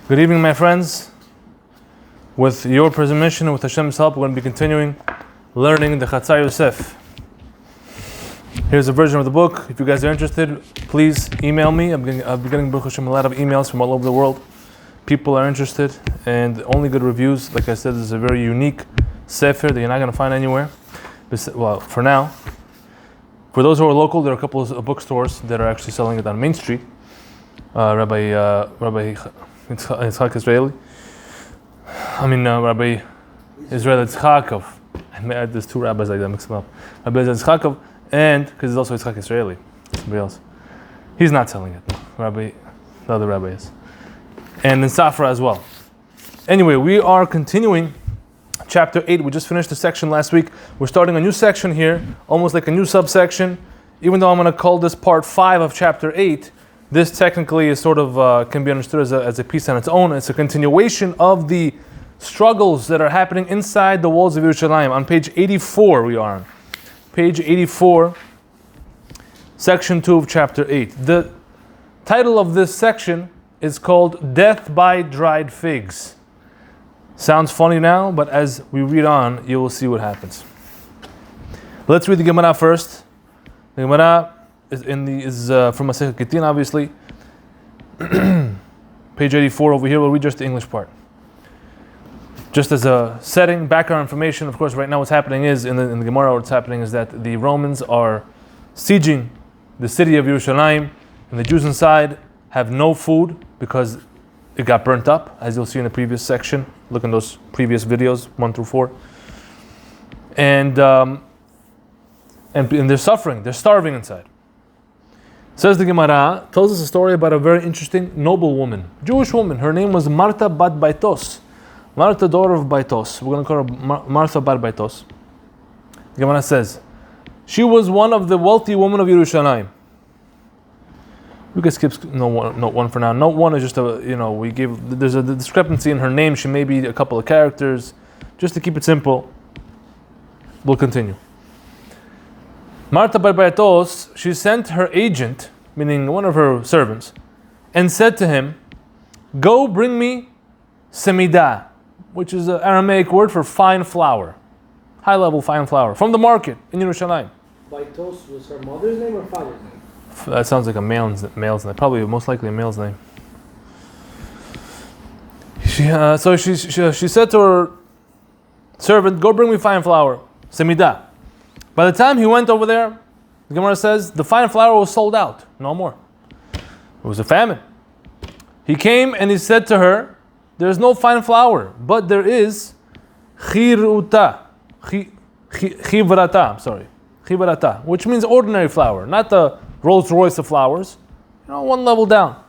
Good evening, my friends. With your permission and with Hashem's help, we're going to be continuing learning the Chatzar Yosef. Here's a version of the book. If you guys are interested, please email me. I've been getting Baruch Hashem, a lot of emails from all over the world. People are interested, and only good reviews. Like I said, this is a very unique sefer that you're not going to find anywhere. Well, for now. For those who are local, there are a couple of bookstores that are actually selling it on Main Street. Rabbi Yitzchak Israeli. Rabbi Israel Yitzchakov. There's two rabbis like that, mix them up. Rabbi Yitzchakov, and because there's also Yitzchak Israeli, somebody else. He's not selling it. No. The other rabbi is. And in Safra as well. Anyway, we are continuing chapter 8. We just finished the section last week. We're starting a new section here, almost like a new subsection. Even though I'm going to call this part 5 of chapter 8, this technically is sort of can be understood as a piece on its own. It's a continuation of the struggles that are happening inside the walls of Yerushalayim. On page 84 we are on. Page 84, section 2 of chapter 8. The title of this section is called Death by Dried Figs. Sounds funny now, but as we read on, you will see what happens. Let's read the Gemara first. The Gemara is from Masechet Gittin, obviously. Page 84 over here. We'll read just the English part. Just as a setting, background information. Of course, right now what's happening is in the Gemara. What's happening is that the Romans are sieging the city of Yerushalayim, and the Jews inside have no food because it got burnt up, as you'll see in the previous section. Look in those previous videos, 1 through 4. And they're suffering. They're starving inside. Says the Gemara, tells us a story about a very interesting noble woman, Jewish woman. Her name was Martha bat Baitos. Martha, daughter of Baitos. We're going to call her Martha bat Baitos. The Gemara says, she was one of the wealthy women of Yerushalayim. We can skip note 1 for now. Note 1 is just there's a discrepancy in her name. She may be a couple of characters. Just to keep it simple, we'll continue. Martha bar Baitos, she sent her agent, meaning one of her servants, and said to him, go bring me semidah, which is an Aramaic word for fine flour, high-level fine flour, from the market in Yerushalayim. Baitos was her mother's name or father's name? That sounds like a male's name, probably most likely a male's name. So she said to her servant, go bring me fine flour, semidah. By the time he went over there, the Gemara says, the fine flour was sold out. No more. It was a famine. He came and he said to her, there's no fine flour, but there is chivrata, which means ordinary flour, not the Rolls Royce of flowers, one level down.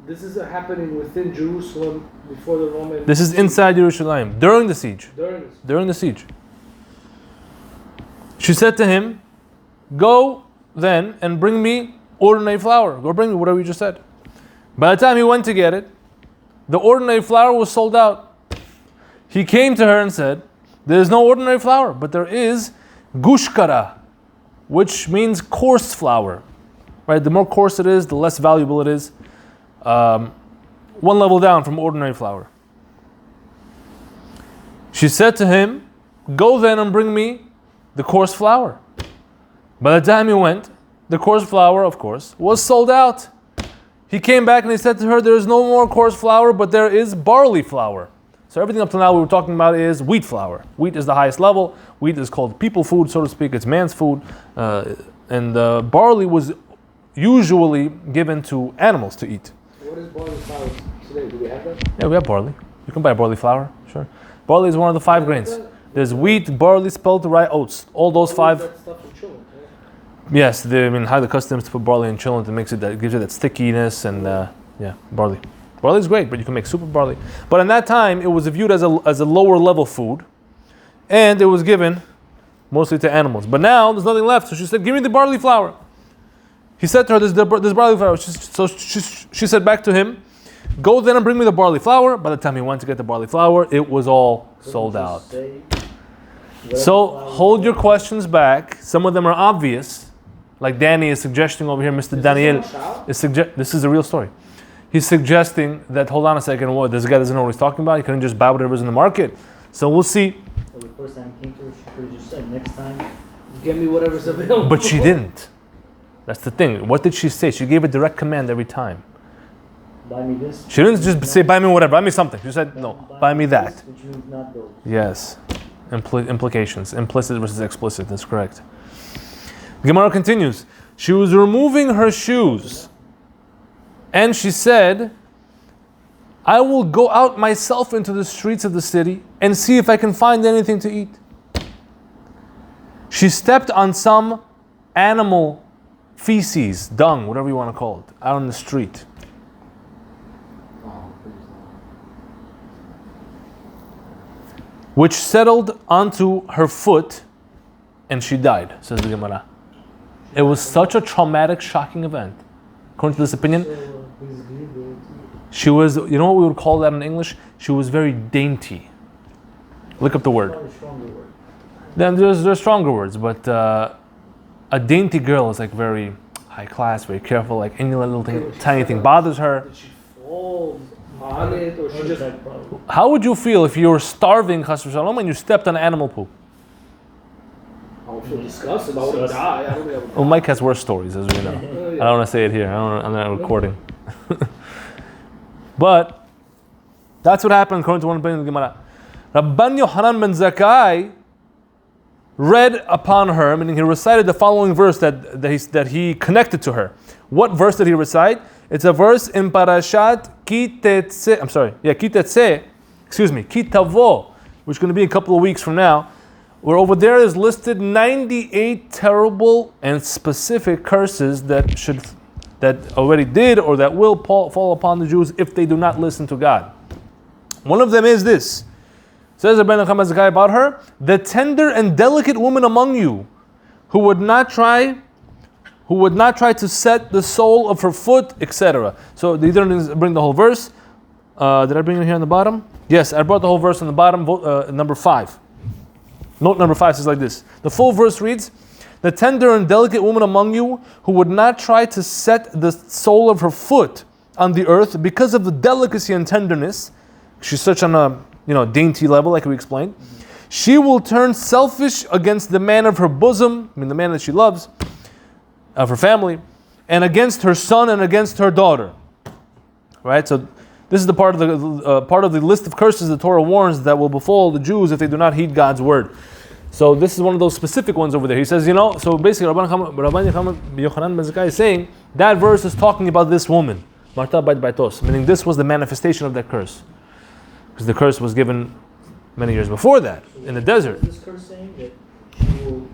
This is happening within Jerusalem before the Roman. This is inside Yerushalayim during the siege. During the siege. She said to him, go then and bring me ordinary flour. Go bring me whatever you just said. By the time he went to get it, the ordinary flour was sold out. He came to her and said, there is no ordinary flour, but there is gushkara, which means coarse flour. Right? The more coarse it is, the less valuable it is. One level down from ordinary flour. She said to him, go then and bring me the coarse flour. By the time he went, the coarse flour, of course, was sold out. He came back and he said to her, there is no more coarse flour, but there is barley flour. So everything up to now we were talking about is wheat flour. Wheat is the highest level. Wheat is called people food, so to speak. It's man's food. And barley was usually given to animals to eat. What is barley flour today? Do we have that? Yeah, we have barley. You can buy barley flour, sure. Barley is one of the 5 grains. There's wheat, barley, spelt, rye, oats. All those 5. That stuff in children, right? Yes, highly accustomed to put barley in chillin. That gives it that stickiness and barley. Barley is great, but you can make soup of barley. But in that time, it was viewed as a lower level food, and it was given mostly to animals. But now there's nothing left, so she said, "Give me the barley flour." He said to her, "There's barley flour." She said back to him, "Go then and bring me the barley flour." By the time he went to get the barley flour, it was all sold out. So hold your questions back. Some of them are obvious, like Danny is suggesting over here. Mr. Daniel is this is a real story. he's suggesting that, hold on a second, what, this guy doesn't know what he's talking about? He couldn't just buy whatever's in the market. So we'll see. So the first time he came to her, she could have just said, next time. Give me whatever's available. But she didn't. That's the thing. What did she say? She gave a direct command every time. Buy me this. She didn't just say, buy me whatever, buy me something. She said, no, buy me that. This, which means not those. Yes. Implications. Implicit versus explicit. That's correct. Gemara continues. She was removing her shoes. And she said, I will go out myself into the streets of the city and see if I can find anything to eat. She stepped on some animal feces, dung, whatever you want to call it, out on the street. Which settled onto her foot and she died, says the Gemara. It was such a traumatic, shocking event. According to this opinion, she was, you know what we would call that in English? She was very dainty. Look up the word. Then there's stronger words, but a dainty girl is like very high class, very careful, like any little thing, tiny thing bothers her. Did she fall on it, or she just... How would you feel if you were starving, chas v'shalom, and you stepped on animal poop? I would feel disgusted. I would die. I don't know. Well, Mike has worse stories, as we know. I don't want to say it here. I'm not recording. But that's what happened according to one opinion of the Gemara. Rabban Yohanan ben Zakkai read upon her, meaning he recited the following verse that he connected to her. What verse did he recite? It's a verse in Parashat Kitetse, Kitavo, which is going to be a couple of weeks from now, where over there is listed 98 terrible and specific curses that already did or that will fall upon the Jews if they do not listen to God. One of them is this. Says Rabbi Yochanan about her, the tender and delicate woman among you, who would not try to set the sole of her foot, etc. So they didn't bring the whole verse. Did I bring it here on the bottom? Yes, I brought the whole verse on the bottom, number 5. Note number 5 says like this. The full verse reads, the tender and delicate woman among you, who would not try to set the sole of her foot on the earth because of the delicacy and tenderness. She's such on a dainty level, like we explained. She will turn selfish against the man of her bosom, I mean the man that she loves, of her family, and against her son and against her daughter. Right? So this is the part of the list of curses the Torah warns that will befall the Jews if they do not heed God's word. So this is one of those specific ones over there. He says, so basically Rabban Yochanan ben Zakkai is saying that verse is talking about this woman, Marta Bait Baitos, meaning this was the manifestation of that curse. Because the curse was given many years before that, in the desert. Is this curse saying that she will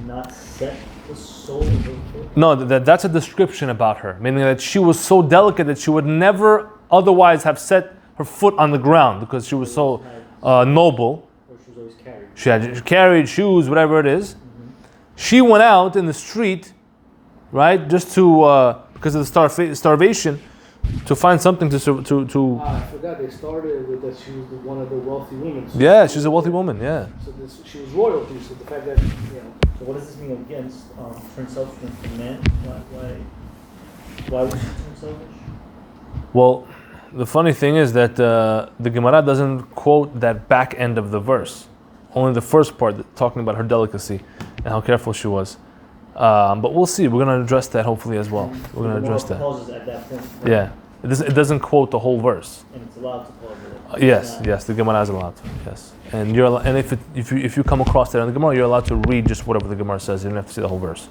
not set the sole of her foot? No, that's a description about her, meaning that she was so delicate that she would never otherwise have set her foot on the ground because she was so noble. Or she was always carried. She carried shoes, whatever it is. Mm-hmm. She went out in the street, right, just to, because of the starvation, to find something to. I forgot they started with that she was one of the wealthy women. So yeah, she's a wealthy woman. Yeah. So she was royalty. So the fact that So what does this mean against turn selfish against the man? Why would she turn selfish? Well, the funny thing is that the Gemara doesn't quote that back end of the verse. Only the first part talking about her delicacy and how careful she was. But we'll see. We're going to address that hopefully as well. We're going to address that. Pauses at that point. Yeah. It doesn't quote the whole verse. And it's allowed to pause it. Yes, the Gemara is allowed to. Yes. And if you come across that in the Gemara, you're allowed to read just whatever the Gemara says. You don't have to see the whole verse.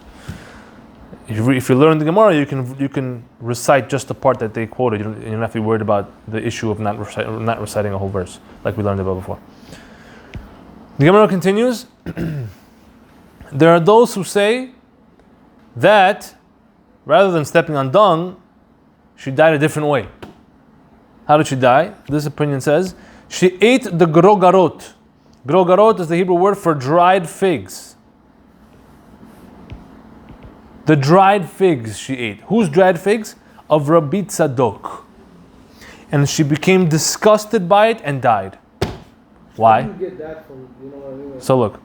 If you learn the Gemara, you can recite just the part that they quoted. You don't have to be worried about the issue of not reciting a whole verse, like we learned about before. The Gemara continues. There are those who say that rather than stepping on dung, she died a different way. How did she die? This opinion says she ate the grogarot. Grogarot is the Hebrew word for dried figs. The dried figs she ate. Whose dried figs? Of Rabbi Tzadok. And she became disgusted by it and died. Why? you get that from, what I mean? So look,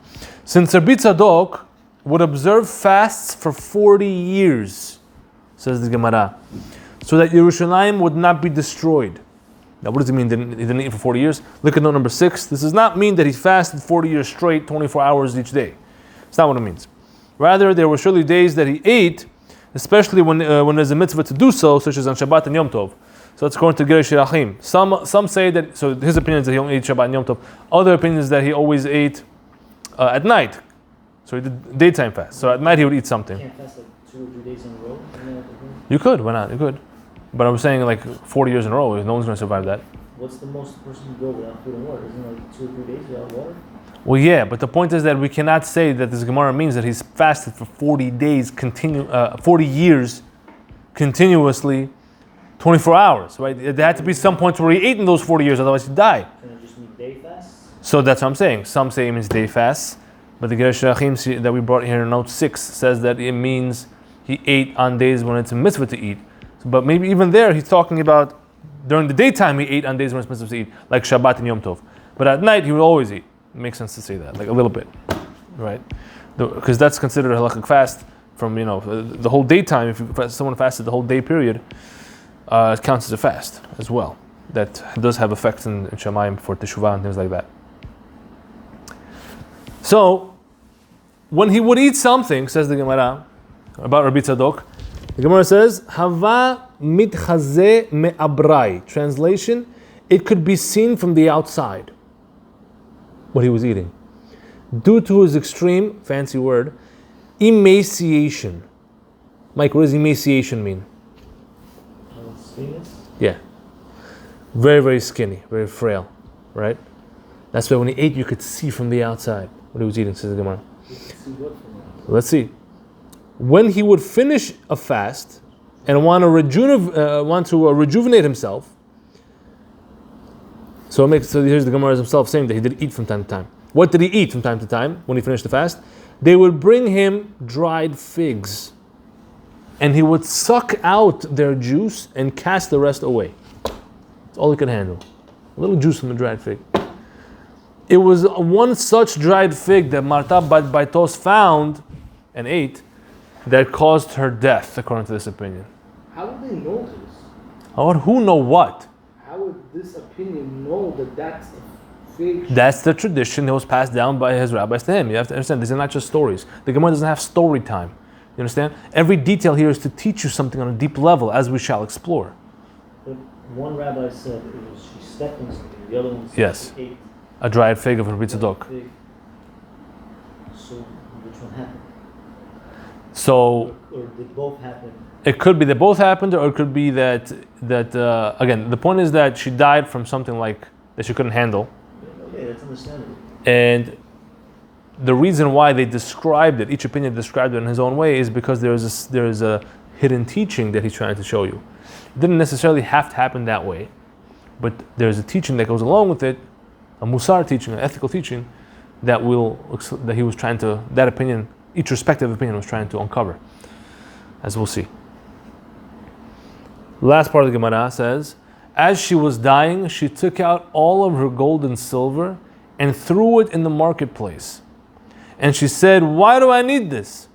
since Rabbi Tzadok would observe fasts for 40 years, says the Gemara, so that Yerushalayim would not be destroyed. Now, what does it mean? He didn't eat for 40 years? Look at note number 6. This does not mean that he fasted 40 years straight, 24 hours each day. It's not what it means. Rather, there were surely days that he ate, especially when there's a mitzvah to do so, such as on Shabbat and Yom Tov. So it's according to Geresh Yerachim. Some say that, so his opinion is that he only ate Shabbat and Yom Tov. Other opinion is that he always ate at night. So he did daytime fast. So at night he would eat something. You can't fast like 2 or 3 days in a row? You could, why not? You could. But I'm saying like 40 years in a row, no one's going to survive that. What's the most a person can go without food and water? Isn't it like 2 or 3 days without water? Well, yeah, but the point is that we cannot say that this Gemara means that he's fasted for 40 days, 40 years continuously, 24 hours, right? There had to be some points where he ate in those 40 years, otherwise he'd die. Can it just mean day fasts? So that's what I'm saying. Some say it means day fasts, but the Geresh Yerachim that we brought here in note 6 says that it means he ate on days when it's a mitzvah to eat. But maybe even there he's talking about during the daytime he ate on days when it's mitzvah to eat, like Shabbat and Yom Tov. But at night he would always eat. It makes sense to say that, like a little bit, right? Because that's considered a halakhic fast from, the whole daytime. If someone fasted the whole day period, it counts as a fast as well. That does have effects in Shamayim for teshuvah and things like that. So, when he would eat something, says the Gemara about Rabbi Tzadok, the Gemara says, Hava mitchazeh me'abrai. Translation, it could be seen from the outside what he was eating. Due to his extreme, fancy word, emaciation. Mike, what does emaciation mean? Skinniness? Yeah. Very, very skinny, very frail, right? That's why when he ate, you could see from the outside what he was eating, says the Gemara. Let's see. When he would finish a fast and want to rejuvenate himself, so here's the Gemara himself saying that he did eat from time to time. What did he eat from time to time when he finished the fast? They would bring him dried figs, and he would suck out their juice and cast the rest away. That's all he could handle. A little juice from a dried fig. It was one such dried fig that Marta Bat Baitos found and ate that caused her death, according to this opinion. How would they know this? Who know what? How would this opinion know that that's the fig? That's the tradition that was passed down by his rabbis to him. You have to understand, these are not just stories. The Gemara doesn't have story time. You understand? Every detail here is to teach you something on a deep level, as we shall explore. But one rabbi said she stepped on something, the other one said Yes. she ate A dried fig of Rabbi Tzadok. fig. So which one happened? So Or did both happen? it could be that both happened, or it could be that again, the point is that she died from something like that she couldn't handle. Okay, that's understandable. And the reason why they described it, each opinion described it in his own way, is because there is a hidden teaching that he's trying to show you. It didn't necessarily have to happen that way, but there's a teaching that goes along with it, a musar teaching, an ethical teaching, that he was trying to, that opinion, each respective opinion was trying to uncover, as we'll see. Last part of the Gemara says, as she was dying, she took out all of her gold and silver and threw it in the marketplace. And she said, why do I need this?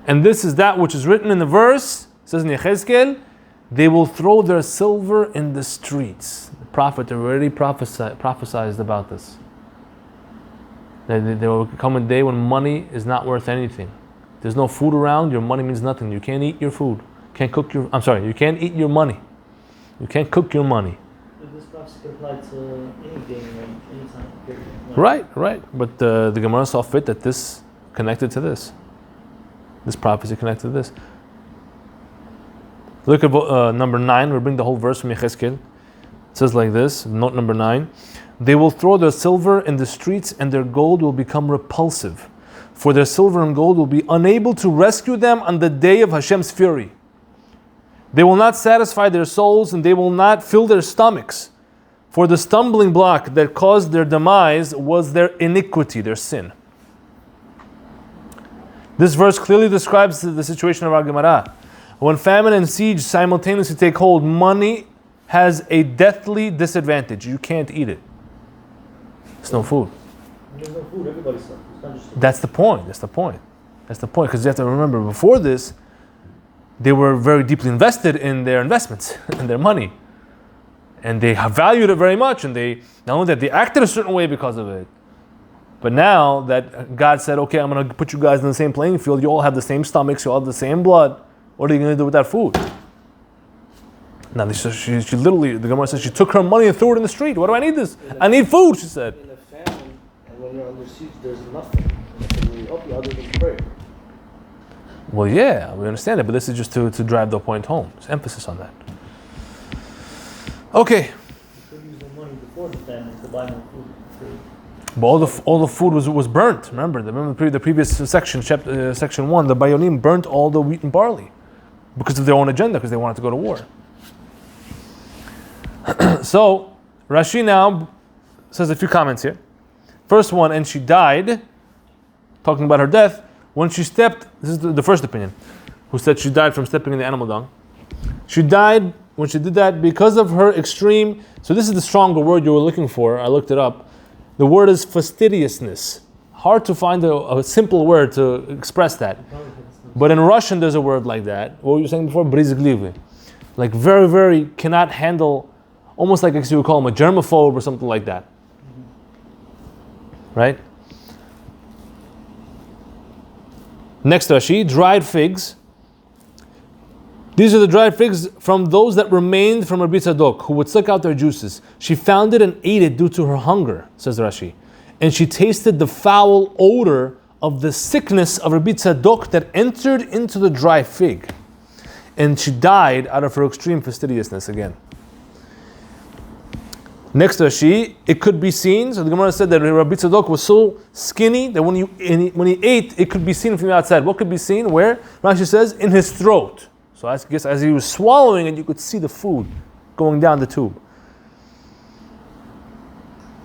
And this is that which is written in the verse, it says in Yechezkel, they will throw their silver in the streets. The prophet already prophesied about this. There will come a day when money is not worth anything. There's no food around, your money means nothing. You can't eat your food. You can't eat your money. You can't cook your money. But this prophecy could apply to anything, any time period. Right. But the Gemara saw fit that this connected to this. This prophecy connected to this. Look at number 9. We'll bring the whole verse from Yechezkel. It says like this, note number 9. They will throw their silver in the streets and their gold will become repulsive. For their silver and gold will be unable to rescue them on the day of Hashem's fury. They will not satisfy their souls and they will not fill their stomachs. For the stumbling block that caused their demise was their iniquity, their sin. This verse clearly describes the situation of our Gemara. When famine and siege simultaneously take hold, money has a deathly disadvantage. You can't eat it. There's no food. There's no food, everybody's suffering. That's the point. Because you have to remember, before this, they were very deeply invested in their investments and their money. And they valued it very much, and they not only that they acted a certain way because of it, but now that God said, okay, I'm going to put you guys in the same playing field, you all have the same stomachs, you all have the same blood, what are you going to do with that food? Now she literally, the Gemara says, she took her money and threw it in the street. What do I need this? I need food, she said. In a famine, and when you're under siege, there's nothing that can really help you other than prayer. Well, yeah, we understand it, but this is just to drive the point home. There's emphasis on that. Okay. You could use the money before the famine to buy more food. But all the food was burnt. Remember the previous section, section 1, the Bayonim burnt all the wheat and barley because of their own agenda, because they wanted to go to war. So, Rashi now says a few comments here. First one, and she died, talking about her death, when she stepped, this is the first opinion, who said she died from stepping in the animal dung. She died when she did that because of her extreme, so this is the stronger word you were looking for, I looked it up. The word is fastidiousness. Hard to find a simple word to express that. But in Russian there's a word like that. What were you saying before? Brizglivy. Like very, very cannot handle, almost like you would call him a germaphobe or something like that. Right? Next Rashi, dried figs. These are the dried figs from those that remained from Rabbi Tzadok, who would suck out their juices. She found it and ate it due to her hunger, says Rashi. And she tasted the foul odor of the sickness of Rabbi Tzadok that entered into the dry fig. And she died out of her extreme fastidiousness again. Next Rashi, it could be seen, so the Gemara said that Rabbi Tzadok was so skinny that when he ate, it could be seen from the outside. What could be seen? Where? Rashi says, in his throat. So I guess as he was swallowing it, you could see the food going down the tube.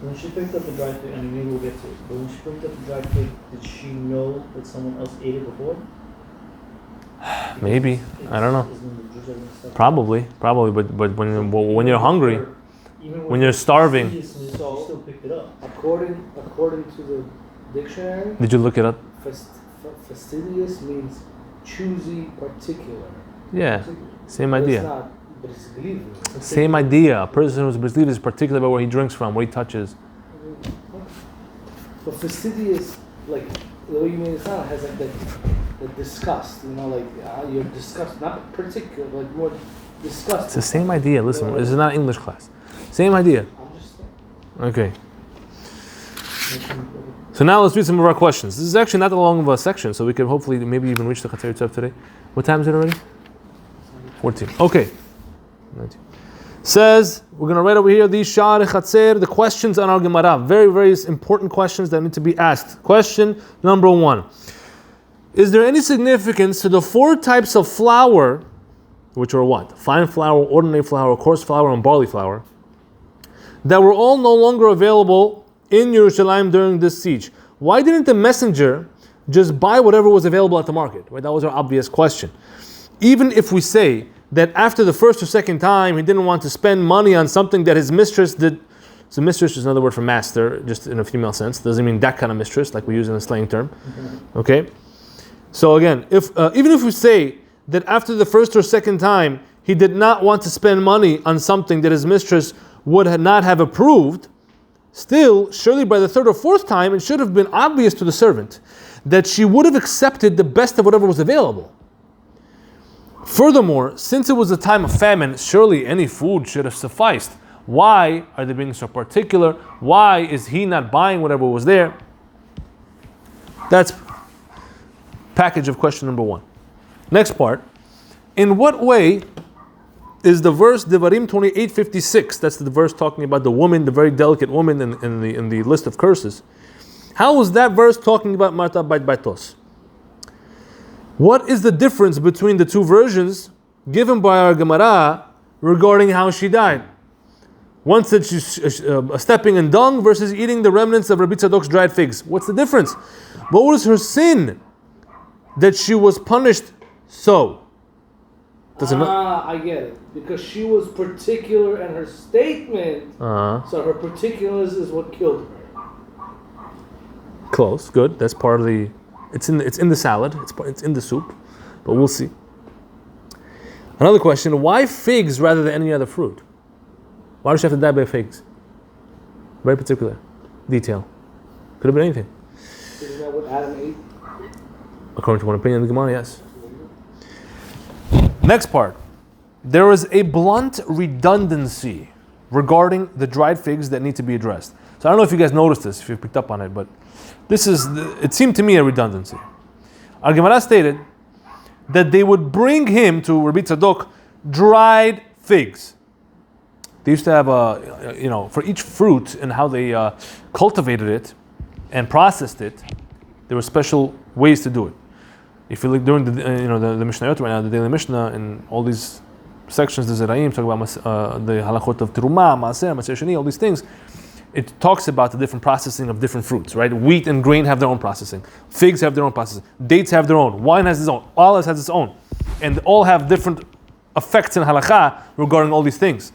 When she picked up the dried fig, and maybe we'll get to it, but when she picked up the dried fig, did she know that someone else ate it before? Maybe. I don't know. Probably. But when you're hungry, when you're starving. So still picked it up. According to the dictionary, Did you look it up? fastidious means choosy, particular. Yeah, same But idea. it's not brisgliv. Same idea. A person who's brisgliv is particular about where he drinks from, what he touches. But fastidious, like the way you made it sound, has like the disgust. You know, like you're disgust, not particular, like more disgust. It's the same idea. Listen, this is not English class. Same idea. I'm just Okay. So now let's read some of our questions. This is actually not that long of a section, so we can hopefully maybe even reach the Chatzar Yosef today. What time is it already? 14. Okay. 19. Says, we're going to write over here these Sha'ar Chatzar, the questions on our Gemara. Very, very important questions that need to be asked. Question number 1. Is there any significance to the 4 types of flour, which are what? Fine flour, ordinary flour, coarse flour, and barley flour, that were all no longer available in Yerushalayim during this siege? Why didn't the messenger just buy whatever was available at the market? Right? That was our obvious question. Even if we say that after the first or second time he didn't want to spend money on something that his mistress did. So mistress is another word for master, just in a female sense. Doesn't mean that kind of mistress like we use in a slang term. Okay? So again, if even if we say that after the first or second time he did not want to spend money on something that his mistress would not have approved, still, surely by the third or fourth time, it should have been obvious to the servant that she would have accepted the best of whatever was available. Furthermore, since it was a time of famine, surely any food should have sufficed. Why are they being so particular? Why is he not buying whatever was there? That's package of question number 1. Next part. In what way is the verse Devarim 28:56? That's the verse talking about the woman, the very delicate woman in the list of curses. How is that verse talking about Marta Bait Baitos? What is the difference between the two versions given by our Gemara regarding how she died? One said she's stepping in dung versus eating the remnants of Rabbi Tzadok's dried figs. What's the difference? What was her sin that she was punished so? I get it. Because she was particular in her statement, so her particularness is what killed her. Close, good. That's part of the. It's in the salad. It's in the soup, but we'll see. Another question, why figs rather than any other fruit? Why does you have to die by figs? Very particular detail. Could have been anything. Isn't that what Adam ate? According to one opinion of the Gemara, yes. Next part. There is a blunt redundancy regarding the dried figs that need to be addressed. So I don't know if you guys noticed this, if you picked up on it, but it seemed to me a redundancy. Our Gemara stated that they would bring him to Rabbi Tzadok dried figs. They used to have for each fruit and how they cultivated it and processed it, there were special ways to do it. If you look during the Mishnayot right now, the daily Mishnah, and all these sections, the Zeraim talk about the halachot of Terumah, Maaser, Maaser Sheni, all these things. It talks about the different processing of different fruits, right? Wheat and grain have their own processing. Figs have their own processing. Dates have their own. Wine has its own. Olives has its own. And all have different effects in halakha regarding all these things.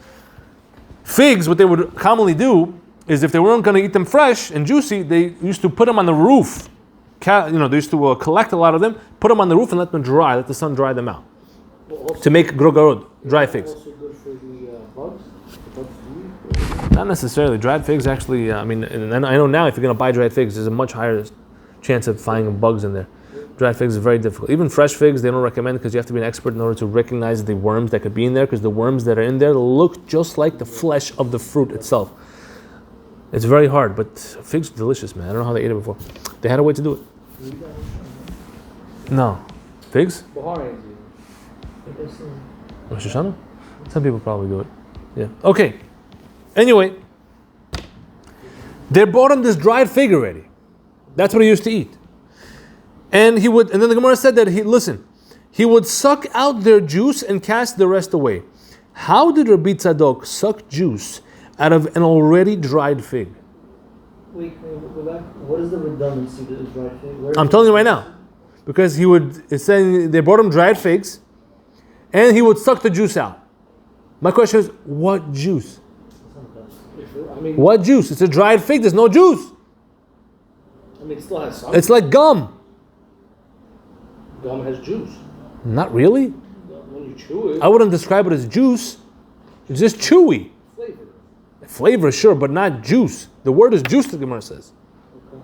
Figs, what they would commonly do is if they weren't going to eat them fresh and juicy, they used to put them on the roof. They used to collect a lot of them, put them on the roof and let them dry, let the sun dry them out. To make grogarod, dry figs. Also good for the bugs? The bugs to eat? Not necessarily. Dried figs actually, and I know now if you're going to buy dried figs, there's a much higher chance of finding bugs in there. Dried figs is very difficult. Even fresh figs, they don't recommend because you have to be an expert in order to recognize the worms that could be in there, because the worms that are in there look just like the flesh of the fruit itself. It's very hard, but figs are delicious, man. I don't know how they ate it before. They had a way to do it. No. Figs? Baharians do. Rosh Hashanah? Some people probably do it. Yeah. Okay. Anyway, they brought him this dried fig already. That's what he used to eat. And then the Gemara said that he would suck out their juice and cast the rest away. How did Rabbi Tzadok suck juice out of an already dried fig? Wait, what is the redundancy to the dried fig? I'm telling you right now. Because it's saying they brought him dried figs and he would suck the juice out. My question is, what juice? What juice? It's a dried fig, there's no juice. It still has some. It's like gum. Gum has juice. Not really. When you chew it. I wouldn't describe it as juice. It's just chewy. Flavor. Flavor, sure, but not juice. The word is juice, the Gemara says. Okay.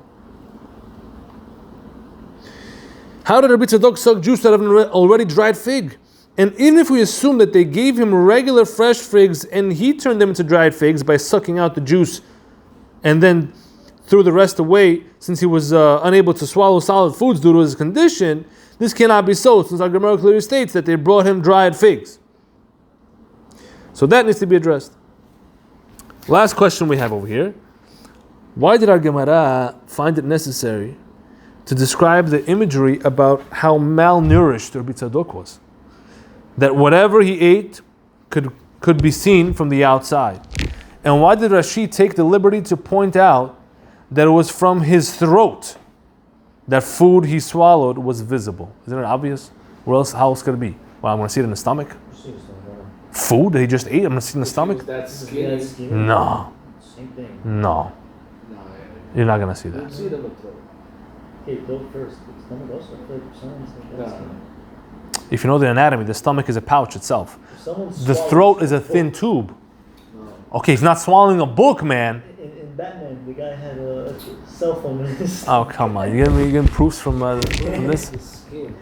How did Rabbi Tzadok suck juice out of an already dried fig? And even if we assume that they gave him regular fresh figs and he turned them into dried figs by sucking out the juice and then threw the rest away since he was unable to swallow solid foods due to his condition, this cannot be so, since our Gemara clearly states that they brought him dried figs. So that needs to be addressed. Last question we have over here. Why did our Gemara find it necessary to describe the imagery about how malnourished Rabbi Tzadok was? That whatever he ate could be seen from the outside. And why did Rashi take the liberty to point out that it was from his throat that food he swallowed was visible? Isn't it obvious? How else could it be? Well, I'm going to see it in the stomach. Food that he just ate, I'm going to see it in the stomach? That skin. No. Same thing. No. You're not going to see You that. see them with throat. Okay, throat first. The stomach also. I feel like someone's like that. No. If you know the anatomy, the stomach is a pouch itself. If someone The swallows throat is a a thin book- tube. No. Okay, he's not swallowing a book, man. In Batman, the guy had a cell phone in his. Oh, come on. You getting proofs from this? The skin.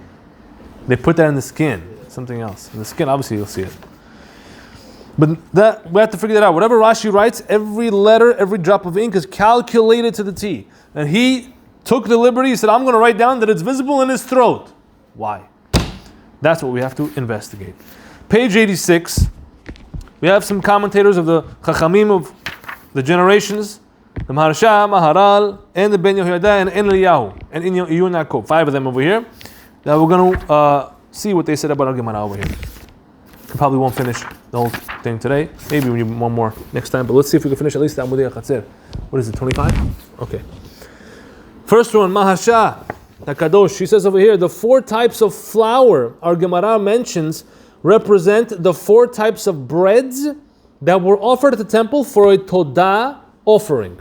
They put that in the skin. Something else. In the skin, obviously, you'll see it. But that we have to figure that out. Whatever Rashi writes, every letter, every drop of ink is calculated to the T. And he took the liberty, he said, I'm going to write down that it's visible in his throat. Why? That's what we have to investigate. Page 86. We have some commentators of the Chachamim of the generations, the Maharsha, Maharal, and the Ben Yehoyada, and Eliyahu, and Iyun Yaakov. 5 of them over here. Now we're going to see what they said about our Gemara over here. We probably won't finish the whole thing today. Maybe we need one more next time, but let's see if we can finish at least the Amudei Chatzar. What is it, 25? Okay. First one, Maharsha, Hakadosh. She says over here, the 4 types of flour our Gemara mentions represent the 4 types of breads that were offered at the temple for a Todah offering.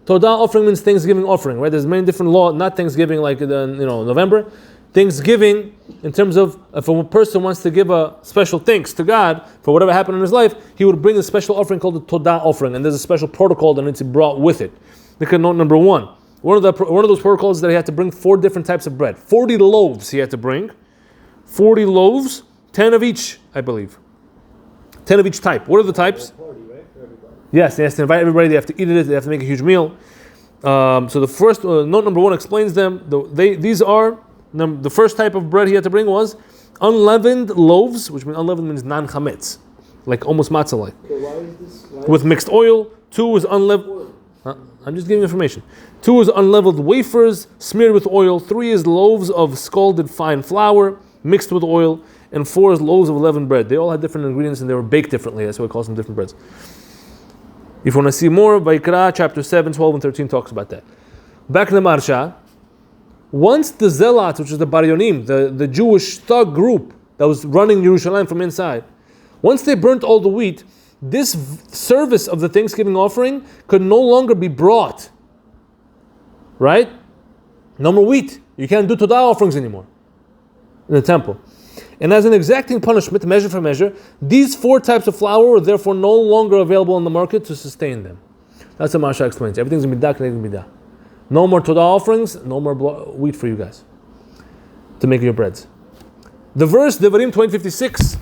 Todah offering means Thanksgiving offering, right? There's many different laws, not Thanksgiving like in November. thanksgiving, in terms of if a person wants to give a special thanks to God for whatever happened in his life, he would bring a special offering called the Todah offering, and there's a special protocol that needs to be brought with it. Look at note number 1. One of those protocols is that he had to bring 4 different types of bread. 40 loaves he had to bring. 40 loaves, 10 of each, I believe. 10 of each type. What are the types? Party, right? For everybody. Yes, they have to invite everybody. They have to eat it. They have to make a huge meal. So the first note number 1 explains them. The first type of bread he had to bring was unleavened loaves, which means unleavened means non-chametz, like almost matzah-like. Okay, why is this? With mixed oil. 2 is unleavened. I'm just giving information. 2 is unleavened wafers smeared with oil. 3 is loaves of scalded fine flour mixed with oil, and 4 is loaves of leavened bread. They all had different ingredients and they were baked differently. That's why it calls them different breads. If you want to see more, Vayikra chapter 7, 12, and 13 talks about that. Back in the Marsha, once the Zealots, which is the Baryonim, the Jewish thug group that was running Jerusalem from inside, once they burnt all the wheat, this service of the Thanksgiving offering could no longer be brought. Right? No more wheat. You can't do Todah offerings anymore in the temple. And as an exacting punishment, measure for measure, these 4 types of flour were therefore no longer available on the market to sustain them. That's what Marsha explains. Everything's midah, connected midah. No more Todah offerings, no more wheat for you guys to make your breads. The verse, Devarim 20:56,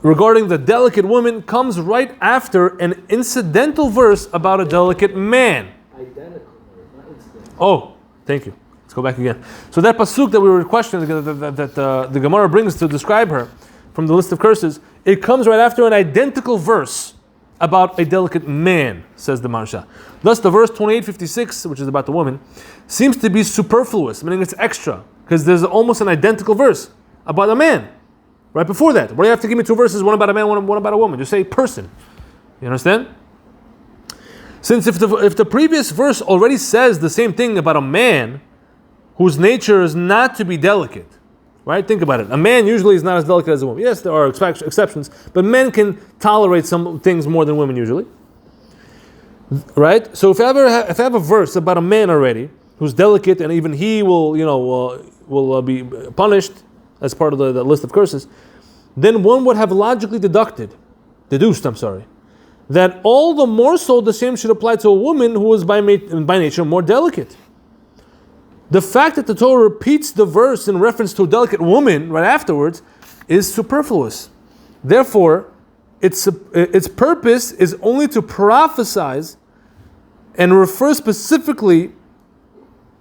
regarding the delicate woman comes right after an incidental verse about a delicate man. Identical, not incidental. Oh, thank you. Let's go back again. So that pasuk that we were questioning, that the Gemara brings to describe her from the list of curses, it comes right after an identical verse about a delicate man, says the Marsha. Thus the verse 28:56, which is about the woman, seems to be superfluous, meaning it's extra, because there's almost an identical verse about a man right before that. Why do you have to give me 2 verses, one about a man, one about a woman? Just say person. You understand? Since if the previous verse already says the same thing about a man whose nature is not to be delicate, right? Think about it. A man usually is not as delicate as a woman. Yes, there are exceptions, but men can tolerate some things more than women usually, right? So if I have a verse about a man already who's delicate, and even he will, will be punished as part of the list of curses, then one would have logically deduced, that all the more so the same should apply to a woman who is by nature more delicate. The fact that the Torah repeats the verse in reference to a delicate woman right afterwards is superfluous. Therefore, its purpose is only to prophesize and refer specifically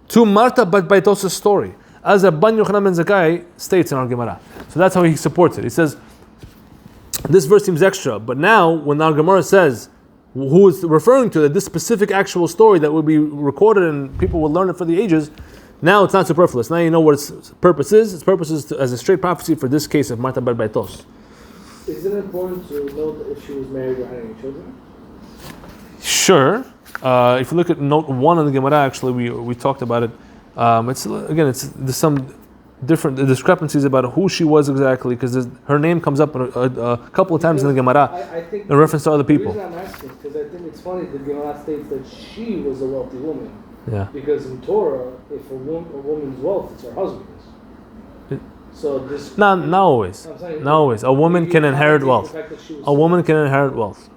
to Marta bat Baitos' story, as Rabban Yochanan ben Zakkai states in our Gemara. So that's how he supports it. He says, this verse seems extra, but now when our Gemara says, who is referring to this specific actual story that will be recorded and people will learn it for the ages, now it's not superfluous. Now you know what its purpose is. Its purpose is as a straight prophecy for this case of Marta bat Baitos. Is it important to know that if she was married or had any children? Sure. If you look at note 1 of the Gemara, actually we talked about it. There's some different discrepancies about who she was exactly, because her name comes up a couple of times in the Gemara I think in reference to other people. The reason I'm asking is because I think it's funny the Gemara states that she was a wealthy woman. Yeah. Because in Torah, if a woman's wealth, it's her husband's. So this. Not always. Not always. A woman can inherit wealth. A woman can inherit wealth.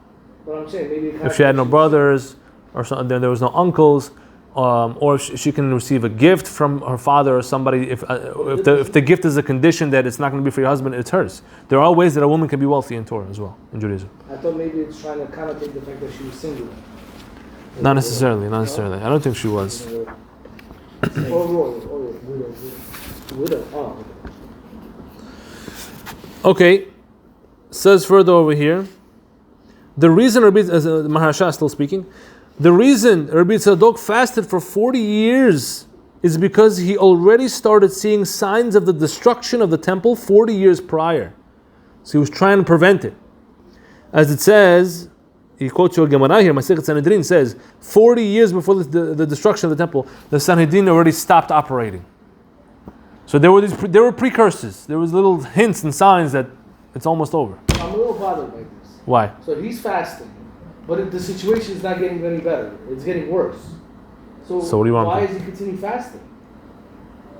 But I'm saying maybe if she had no brothers, or something, there was no uncles, or if she can receive a gift from her father or somebody. If the gift is a condition that it's not going to be for your husband, it's hers. There are ways that a woman can be wealthy in Torah as well, in Judaism. I thought maybe it's trying to connotate the fact that she was single. Not necessarily. I don't think she was. Widow. Oh, okay. Says further over here, the reason Maharsha is still speaking, the reason Rabbi Tzadok fasted for 40 years is because he already started seeing signs of the destruction of the temple 40 years prior. So he was trying to prevent it. As it says, he quotes your Gemara here, Masechet Sanhedrin says, 40 years before the destruction of the temple, the Sanhedrin already stopped operating. So there were precursors. There was little hints and signs that it's almost over. I'm a little bothered by this. Why? So he's fasting, but the situation is not getting any better. It's getting worse. So what do you want? Why is he continuing fasting?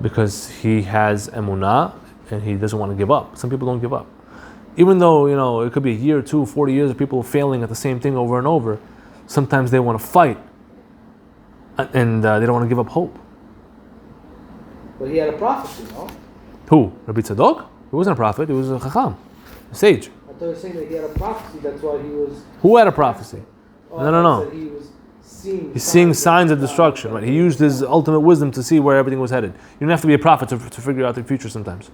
because he has emunah and he doesn't want to give up. Some people don't give up. Even though, it could be a year, 2, 40 years of people failing at the same thing over and over, sometimes they want to fight and they don't want to give up hope. But he had a prophecy, no? Who? Rabbi Tzadok? He wasn't a prophet, he was a chacham, a sage. I thought you were saying that he had a prophecy, that's why he was... Who had a prophecy? Oh, No. He was seeing He's seeing signs of destruction, right? He used his ultimate wisdom to see where everything was headed. You don't have to be a prophet to figure out the future sometimes.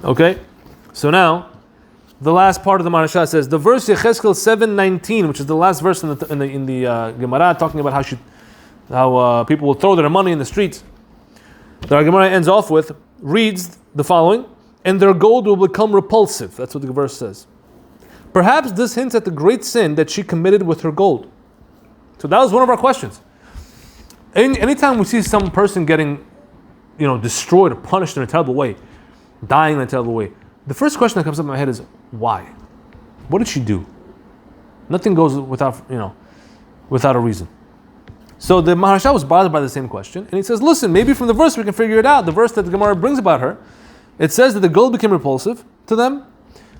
Okay? So now, the last part of the Maharsha says, the verse Yechezkel 7:19, which is the last verse in the Gemara, talking about how people will throw their money in the streets. The Gemara ends off with, reads the following, and their gold will become repulsive. That's what the verse says. Perhaps this hints at the great sin that she committed with her gold. So that was one of our questions. Anytime we see some person getting, destroyed or punished in a terrible way, dying in a terrible way, the first question that comes up in my head is, why? What did she do? Nothing goes without a reason. So the Maharsha was bothered by the same question, and he says, listen, maybe from the verse we can figure it out. The verse that the Gemara brings about her, it says that the gold became repulsive to them.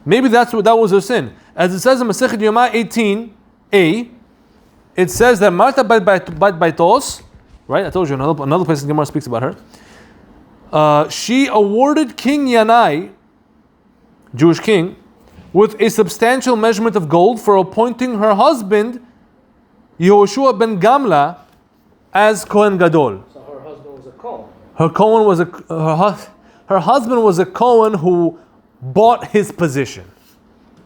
Maybe that was her sin. As it says in Masechet Yoma 18a, it says that Marta bat baitos, right? I told you another place in Gemara speaks about her. She awarded King Yanai, Jewish king, with a substantial measurement of gold for appointing her husband, Yehoshua ben Gamla, as Kohen Gadol. So her husband was a Kohen. Her husband was a Kohen who bought his position,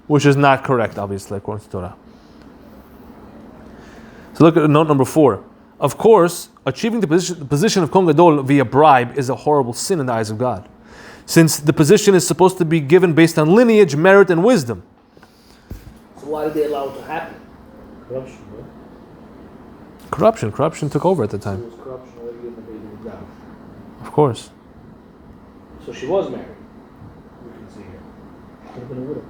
which is not correct, obviously, according to Torah. So look at note number 4. Of course, achieving the position of Kohen Gadol via bribe is a horrible sin in the eyes of God, since the position is supposed to be given based on lineage, merit, and wisdom. So why did they allow it to happen? Corruption, right? Corruption took over at the It time. was corruption already in the baby was down. Of course. So she was married. We can see here. Could have been a widow.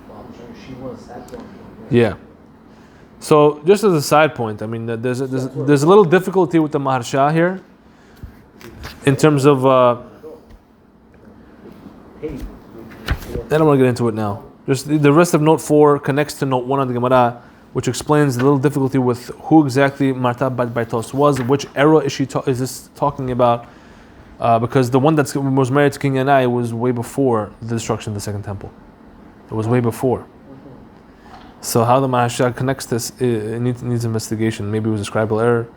Well, I'm sure she was at one point. Yeah. So just as a side point, I mean, there's a little difficulty with the Maharsha here, in terms of. Hey, I don't want to get into it now. Just the rest of note 4 connects to note 1 on the Gemara, which explains the little difficulty with who exactly Marta bat baitos was. Which era is this talking about? Because the one that was married to King Yanai was way before the destruction of the Second Temple. It was way before. So how the Maharsha connects this, it needs investigation. Maybe it was a scribal error.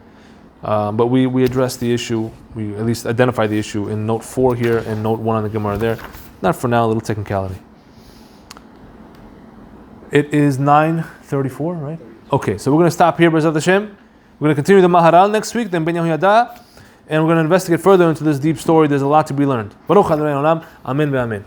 But we addressed the issue, we at least identified the issue in note 4 here and note 1 on the Gemara there. Not for now, a little technicality. It is 9:34, right? Okay, so we're going to stop here, B'ezrat Hashem. We're going to continue the Maharal next week, then Ben Yehoyada, and we're going to investigate further into this deep story. There's a lot to be learned. Baruch Adonai Olam. Amen ve'amen.